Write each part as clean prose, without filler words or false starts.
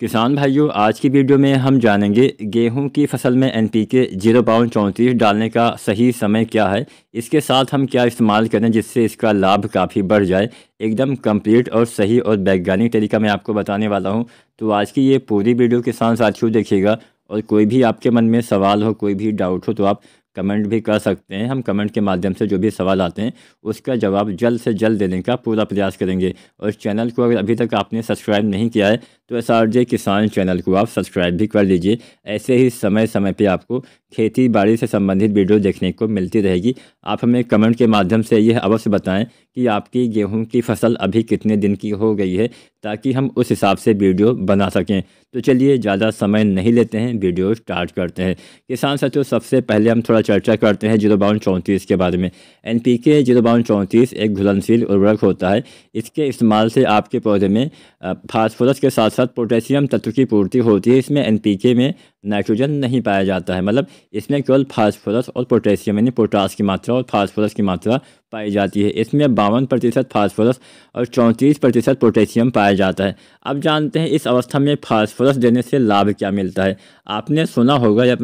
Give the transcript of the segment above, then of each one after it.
किसान भाइयों, आज की वीडियो में हम जानेंगे गेहूं की फसल में एनपीके 0.34 डालने का सही समय क्या है। इसके साथ हम क्या इस्तेमाल करें जिससे इसका लाभ काफ़ी बढ़ जाए। एकदम कंप्लीट और सही और वैज्ञानिक तरीका मैं आपको बताने वाला हूं। तो आज की ये पूरी वीडियो किसान साथियों देखिएगा। और कोई भी आपके मन में सवाल हो, कोई भी डाउट हो तो आप कमेंट भी कर सकते हैं। हम कमेंट के माध्यम से जो भी सवाल आते हैं उसका जवाब जल्द से जल्द देने का पूरा प्रयास करेंगे। और चैनल को अगर अभी तक आपने सब्सक्राइब नहीं किया है तो SRJ किसान चैनल को आप सब्सक्राइब भी कर लीजिए। ऐसे ही समय समय पे आपको खेती बाड़ी से संबंधित वीडियो देखने को मिलती रहेगी। आप हमें कमेंट के माध्यम से यह अवश्य बताएं कि आपकी गेहूं की फसल अभी कितने दिन की हो गई है, ताकि हम उस हिसाब से वीडियो बना सकें। तो चलिए ज़्यादा समय नहीं लेते हैं, वीडियो स्टार्ट करते हैं। किसान साथियों, सबसे पहले हम थोड़ा चर्चा करते हैं 0.34 के बारे में। NPK 0.34 एक घुलनशील उर्वरक होता है। इसके इस्तेमाल से आपके पौधे में फास्फोरस के साथ साथ पोटेशियम तत्व की पूर्ति होती है। इसमें NPK में नाइट्रोजन नहीं पाया जाता है, मतलब इसमें केवल फास्फोरस और पोटेशियम यानी पोटास की मात्रा और फास्फोरस की मात्रा पाई जाती है। इसमें 52% फास्फोरस और 34% पोटेशियम पाया जाता है। अब जानते हैं इस अवस्था में फास्फोरस देने से लाभ क्या मिलता है। आपने सुना होगा या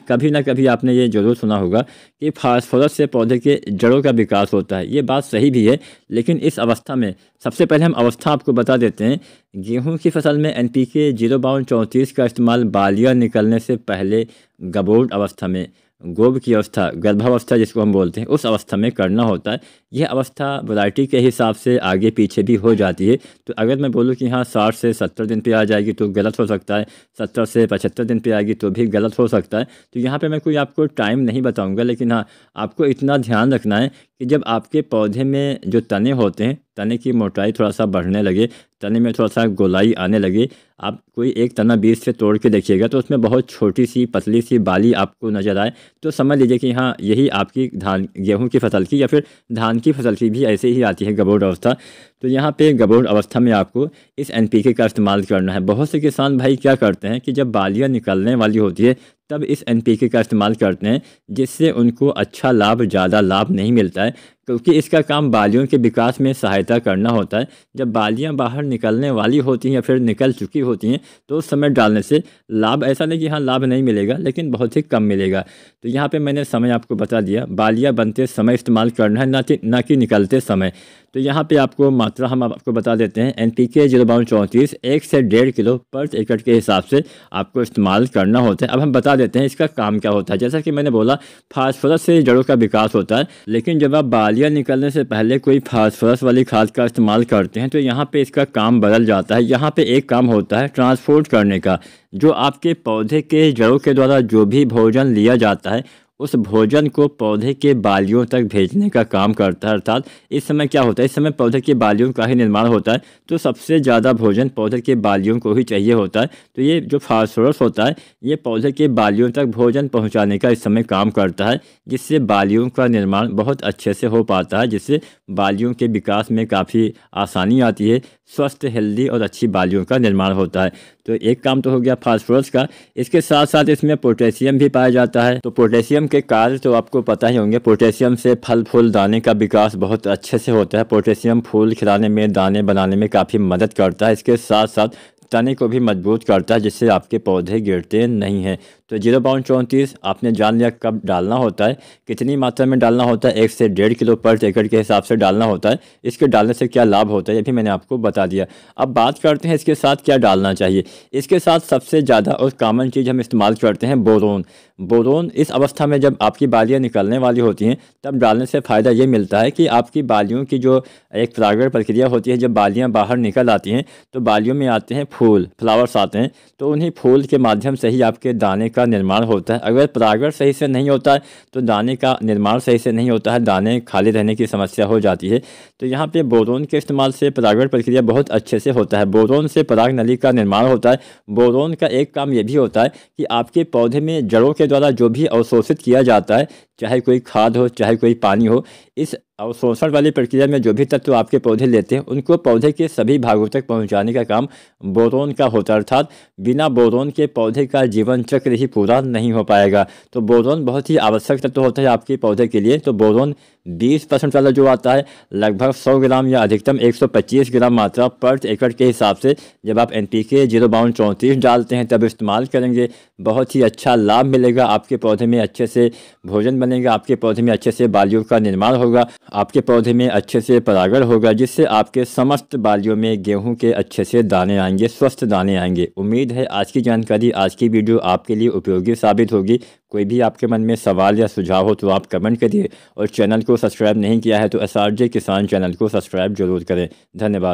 कभी ना कभी आपने ये जरूर सुना होगा कि फास्फोरस से पौधे के जड़ों का विकास होता है। ये बात सही भी है, लेकिन इस अवस्था में सबसे पहले हम अवस्था आपको बता देते हैं। गेहूं की फसल में NPK 0.34 का इस्तेमाल बालियाँ निकलने से पहले गबोट अवस्था में, गोब की अवस्था, गर्भावस्था जिसको हम बोलते हैं, उस अवस्था में करना होता है। यह अवस्था वैरायटी के हिसाब से आगे पीछे भी हो जाती है। तो अगर मैं बोलूँ कि हाँ 60 से 70 दिन पे आ जाएगी तो गलत हो सकता है, 70 से 75 दिन पे आएगी तो भी गलत हो सकता है। तो यहाँ पे मैं कोई आपको टाइम नहीं बताऊँगा, लेकिन हाँ आपको इतना ध्यान रखना है कि जब आपके पौधे में जो तने होते हैं, तने की मोटाई थोड़ा सा बढ़ने लगे, तने में थोड़ा सा गोलाई आने लगे, आप कोई एक तना बीज से तोड़ के देखिएगा तो उसमें बहुत छोटी सी पतली सी बाली आपको नज़र आए, तो समझ लीजिए कि हाँ यही आपकी गेहूं की फसल की या फिर धान की फसल की भी ऐसे ही आती है गबोट अवस्था। तो यहाँ पे गबोट अवस्था में आपको इस NPK का इस्तेमाल करना है। बहुत से किसान भाई क्या करते हैं कि जब बालियाँ निकलने वाली होती है तब इस NPK का इस्तेमाल करते हैं, जिससे उनको अच्छा लाभ, ज़्यादा लाभ नहीं मिलता है, क्योंकि इसका काम बालियों के विकास में सहायता करना होता है। जब बालियां बाहर निकलने वाली होती हैं या फिर निकल चुकी होती हैं तो उस समय डालने से लाभ, ऐसा नहीं कि हाँ लाभ नहीं मिलेगा, लेकिन बहुत ही कम मिलेगा। तो यहाँ पे मैंने समय आपको बता दिया, बालियां बनते समय इस्तेमाल करना है, ना कि निकलते समय। तो यहाँ पे आपको मात्रा हम आपको बता देते हैं। NPK 0.34 1 से 1.5 किलो पर एकड़ के हिसाब से आपको इस्तेमाल करना होता है। अब हम बता देते हैं इसका काम क्या होता है। जैसा कि मैंने बोला, फास्फोरस से जड़ों का विकास होता है, लेकिन जब आप बालियाँ निकलने से पहले कोई फास्फोरस वाली खाद का इस्तेमाल करते हैं तो यहाँ पे इसका काम बदल जाता है। यहाँ पे एक काम होता है ट्रांसपोर्ट करने का। जो आपके पौधे के जड़ों के द्वारा जो भी भोजन लिया जाता है उस भोजन को पौधे के बालियों तक भेजने का काम करता है। अर्थात इस समय क्या होता है, इस समय पौधे के बालियों का ही निर्माण होता है, तो सबसे ज़्यादा भोजन पौधे के बालियों को ही चाहिए होता है। तो ये जो फास्फोरस होता है ये पौधे के बालियों तक भोजन पहुंचाने का इस समय काम करता है, जिससे बालियों का निर्माण बहुत अच्छे से हो पाता है, जिससे बालियों के विकास में काफ़ी आसानी आती है, स्वस्थ, हेल्दी और अच्छी बालियों का निर्माण होता है। तो एक काम तो हो गया फास्फोरस का। इसके साथ साथ इसमें पोटेशियम भी पाया जाता है। तो पोटेशियम के कार्य तो आपको पता ही होंगे। पोटेशियम से फल फूल दाने का विकास बहुत अच्छे से होता है। पोटेशियम फूल खिलाने में, दाने बनाने में काफ़ी मदद करता है। इसके साथ साथ तने को भी मजबूत करता है, जिससे आपके पौधे गिरते नहीं हैं। तो 0.34 आपने जान लिया कब डालना होता है, कितनी मात्रा में डालना होता है। 1 से 1.5 किलो पर एकड़ के हिसाब से डालना होता है। इसके डालने से क्या लाभ होता है ये भी मैंने आपको बता दिया। अब बात करते हैं इसके साथ क्या डालना चाहिए। इसके साथ सबसे ज़्यादा और कॉमन चीज़ हम इस्तेमाल करते हैं बोरोन। बोरोन इस अवस्था में जब आपकी बालियाँ निकलने वाली होती हैं तब डालने से फ़ायदा ये मिलता है कि आपकी बालियों की जो एक परागण प्रक्रिया होती है, जब बालियाँ बाहर निकल आती हैं तो बालियों में आते हैं फूल, फ्लावर्स आते हैं, तो उन्हीं फूल के माध्यम से ही आपके दाने का निर्माण होता है। अगर परागण सही से नहीं होता है तो दाने का निर्माण सही से नहीं होता है, दाने खाली रहने की समस्या हो जाती है। तो यहाँ पे बोरोन के इस्तेमाल से परागण प्रक्रिया बहुत अच्छे से होता है। बोरोन से पराग नली का निर्माण होता है। बोरोन का एक काम ये भी होता है कि आपके पौधे में जड़ों के द्वारा जो भी अवशोषित किया जाता है, चाहे कोई खाद हो चाहे कोई पानी हो, इस अवशोषण वाली प्रक्रिया में जो भी तत्व आपके पौधे लेते हैं उनको पौधे के सभी भागों तक पहुंचाने का काम बोरोन का होता है। अर्थात बिना बोरोन के पौधे का जीवन चक्र ही पूरा नहीं हो पाएगा। तो बोरोन बहुत ही आवश्यक तत्व होता है आपके पौधे के लिए। तो बोरोन 20% वाला जो आता है लगभग 100 ग्राम या अधिकतम 125 ग्राम मात्रा पर एकड़ के हिसाब से जब आप NPK 05234 डालते हैं तब इस्तेमाल करेंगे, बहुत ही अच्छा लाभ मिलेगा। आपके पौधे में अच्छे से भोजन बनेगा, आपके पौधे में अच्छे से बालियों का निर्माण होगा, आपके पौधे में अच्छे से परागण होगा, जिससे आपके समस्त बालियों में गेहूं के अच्छे से दाने आएंगे, स्वस्थ दाने आएंगे। उम्मीद है आज की जानकारी, आज की वीडियो आपके लिए उपयोगी साबित होगी। कोई भी आपके मन में सवाल या सुझाव हो तो आप कमेंट करिए और चैनल को सब्सक्राइब नहीं किया है तो SRJ किसान चैनल को सब्सक्राइब जरूर करें। धन्यवाद।